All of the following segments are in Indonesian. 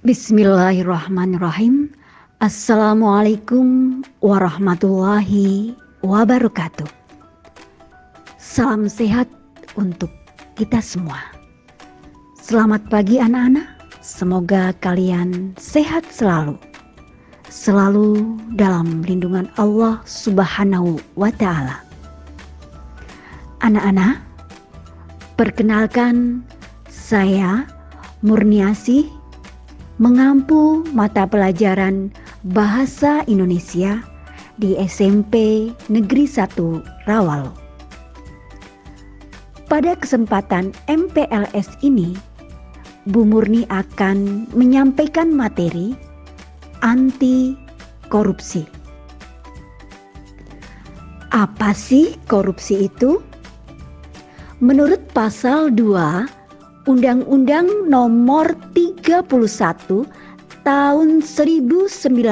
Bismillahirrahmanirrahim. Assalamualaikum warahmatullahi wabarakatuh. Salam sehat untuk kita semua. Selamat pagi anak-anak. Semoga kalian sehat selalu. Selalu dalam lindungan Allah Subhanahu wa Ta'ala. Anak-anak, perkenalkan saya Murniasih, mengampu mata pelajaran Bahasa Indonesia di SMP Negeri 1 Rawalo. Pada kesempatan MPLS ini, Bu Murni akan menyampaikan materi anti korupsi. Apa sih korupsi itu? Menurut pasal 2 Undang-Undang Nomor 31 Tahun 1999,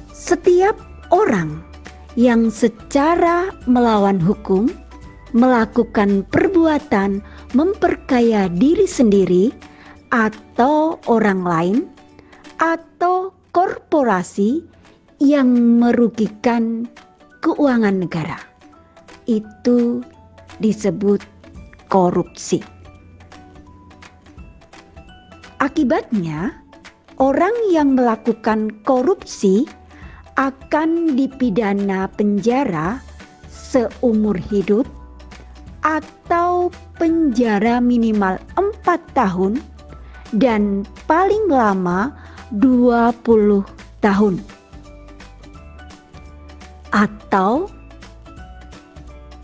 setiap orang yang secara melawan hukum melakukan perbuatan memperkaya diri sendiri atau orang lain atau korporasi yang merugikan keuangan negara, itu disebut korupsi. Akibatnya, orang yang melakukan korupsi akan dipidana penjara seumur hidup atau penjara minimal 4 tahun dan paling lama 20 tahun. Atau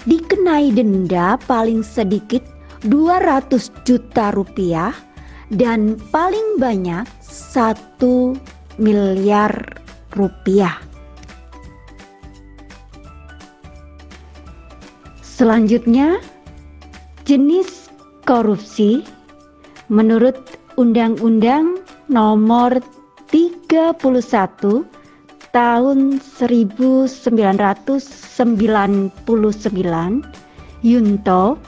dikenai denda paling sedikit 200 juta rupiah dan paling banyak 1 miliar rupiah. Selanjutnya, jenis korupsi menurut Undang-Undang Nomor 31 Tahun 1999 Yunto,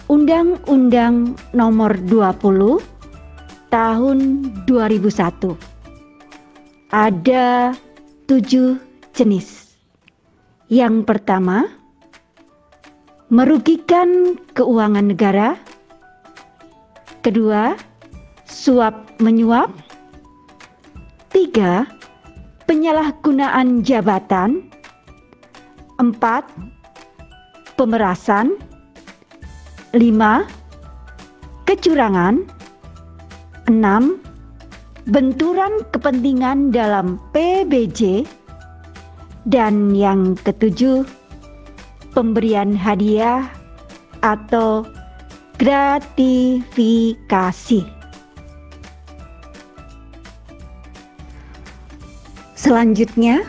Undang-Undang Nomor 20 Tahun 2001. Ada 7 jenis. Yang pertama, merugikan keuangan negara. Kedua, suap menyuap. 3, penyalahgunaan jabatan. 4, pemerasan. 5, kecurangan. 6, benturan kepentingan dalam PBJ. Dan yang ketujuh, pemberian hadiah atau gratifikasi. Selanjutnya,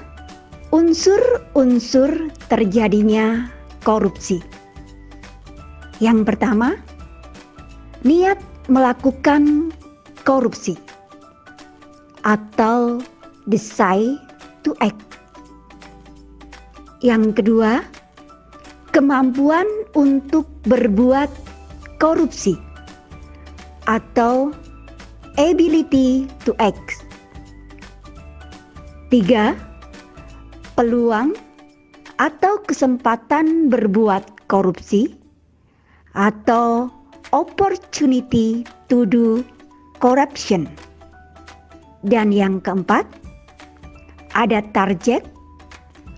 unsur-unsur terjadinya korupsi. Yang pertama, niat melakukan korupsi atau desire to act. Yang kedua, kemampuan untuk berbuat korupsi atau ability to act. 3, peluang atau kesempatan berbuat korupsi atau opportunity to do corruption. Dan yang keempat, ada target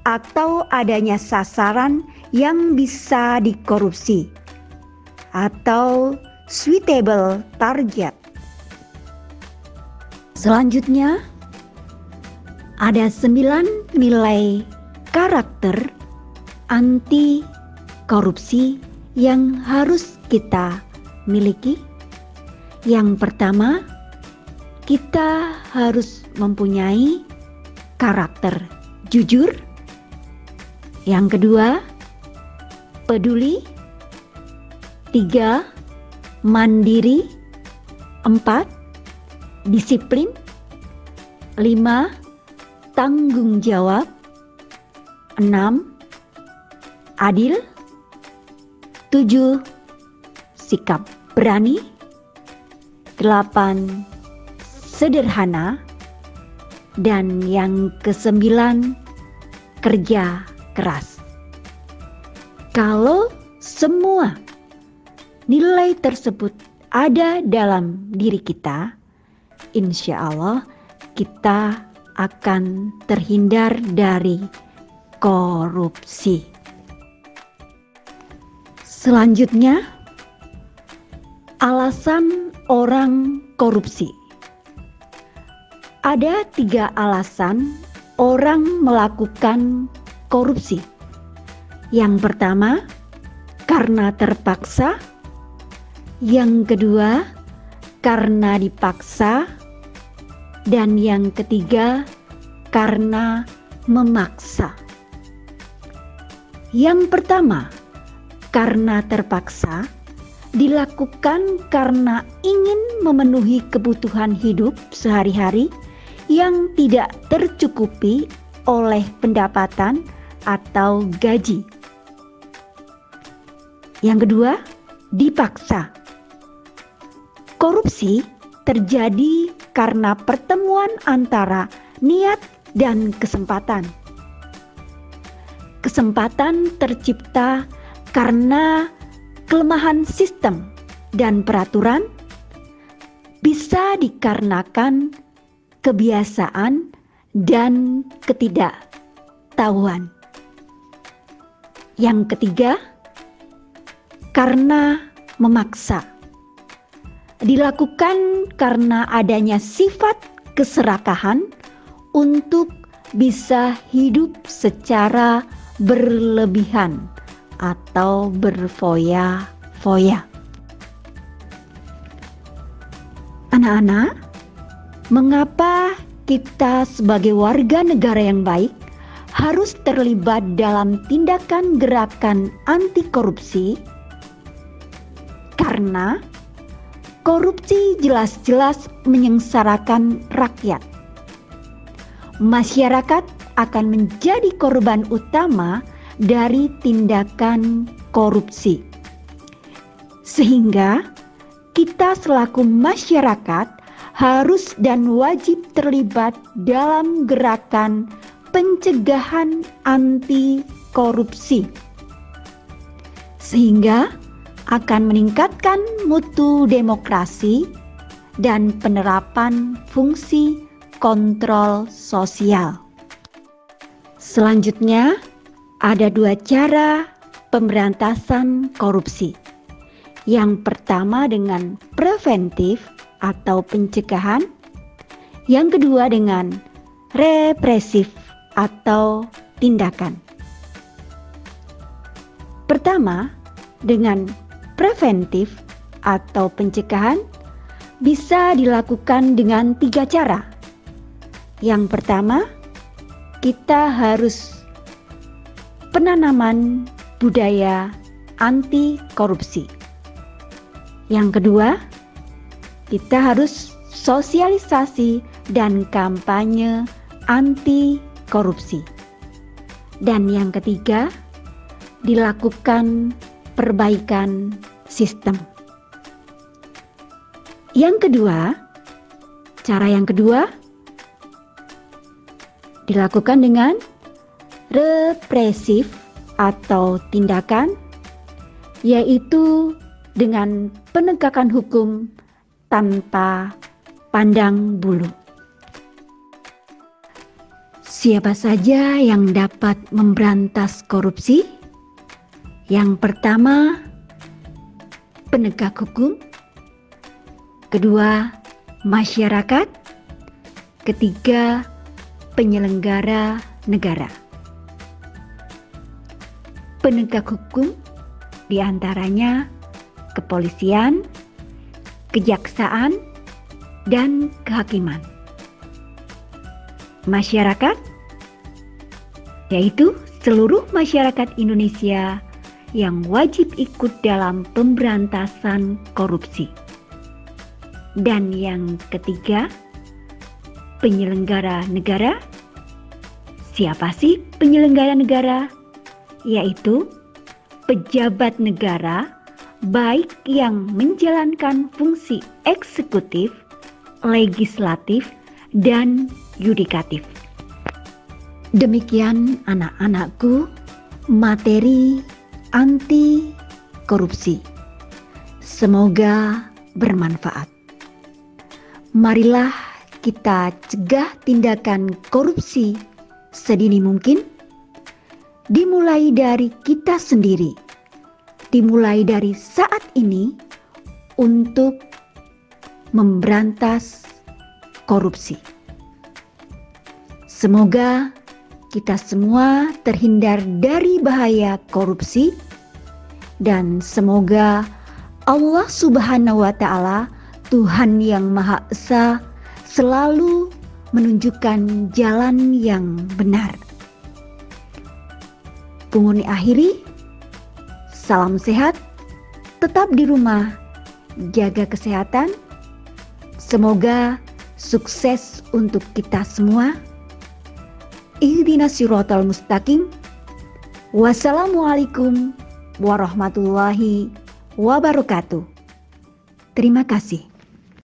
atau adanya sasaran yang bisa dikorupsi atau suitable target. Selanjutnya, ada 9 nilai karakter anti korupsi yang harus kita miliki. Yang pertama, kita harus mempunyai karakter jujur. Yang kedua, peduli. 3, mandiri. 4, disiplin. 5, tanggung jawab. 6, adil. 7, sikap. berani, 8 sederhana, dan yang ke-9 kerja keras. Kalau semua nilai tersebut ada dalam diri kita, insya Allah kita akan terhindar dari korupsi. Selanjutnya, alasan orang korupsi. Ada 3 alasan orang melakukan korupsi. Yang pertama, karena terpaksa. Yang kedua, karena dipaksa. Dan yang ketiga, karena memaksa. Yang pertama, karena terpaksa, dilakukan karena ingin memenuhi kebutuhan hidup sehari-hari yang tidak tercukupi oleh pendapatan atau gaji. Yang kedua, dipaksa. Korupsi terjadi karena pertemuan antara niat dan kesempatan. Kesempatan tercipta karena kelemahan sistem dan peraturan, bisa dikarenakan kebiasaan dan ketidaktahuan. Yang ketiga, karena memaksa. Dilakukan karena adanya sifat keserakahan untuk bisa hidup secara berlebihan atau berfoya-foya. Anak-anak, mengapa kita sebagai warga negara yang baik harus terlibat dalam tindakan gerakan anti korupsi? Karena korupsi jelas-jelas menyengsarakan rakyat. Masyarakat akan menjadi korban utama dari tindakan korupsi. Sehingga kita selaku masyarakat harus dan wajib terlibat dalam gerakan pencegahan anti korupsi. Sehingga akan meningkatkan mutu demokrasi dan penerapan fungsi kontrol sosial. Selanjutnya, ada 2 cara pemberantasan korupsi. Yang pertama dengan preventif atau pencegahan, yang kedua dengan represif atau tindakan. Pertama, dengan preventif atau pencegahan bisa dilakukan dengan 3 cara. Yang pertama, kita harus penanaman budaya anti korupsi. Yang kedua, kita harus sosialisasi dan kampanye anti korupsi. Dan yang ketiga, dilakukan perbaikan sistem. Cara yang kedua dilakukan dengan represif atau tindakan, yaitu dengan penegakan hukum tanpa pandang bulu. Siapa saja yang dapat memberantas korupsi? Yang pertama, penegak hukum. Kedua, masyarakat. Ketiga, penyelenggara negara. Penegak hukum diantaranya kepolisian, kejaksaan, dan kehakiman. Masyarakat, yaitu seluruh masyarakat Indonesia yang wajib ikut dalam pemberantasan korupsi. Dan yang ketiga, penyelenggara negara. Siapa sih penyelenggara negara? Yaitu pejabat negara baik yang menjalankan fungsi eksekutif, legislatif, dan yudikatif. Demikian anak-anakku, materi anti korupsi. Semoga bermanfaat. Marilah kita cegah tindakan korupsi sedini mungkin, dimulai dari kita sendiri, dimulai dari saat ini untuk memberantas korupsi. Semoga kita semua terhindar dari bahaya korupsi, dan semoga Allah Subhanahu wa Ta'ala, Tuhan yang Maha Esa, selalu menunjukkan jalan yang benar. Punguni akhiri, salam sehat, tetap di rumah, jaga kesehatan. Semoga sukses untuk kita semua. Ihdinas siratal mustaqim. Wassalamualaikum warahmatullahi wabarakatuh. Terima kasih.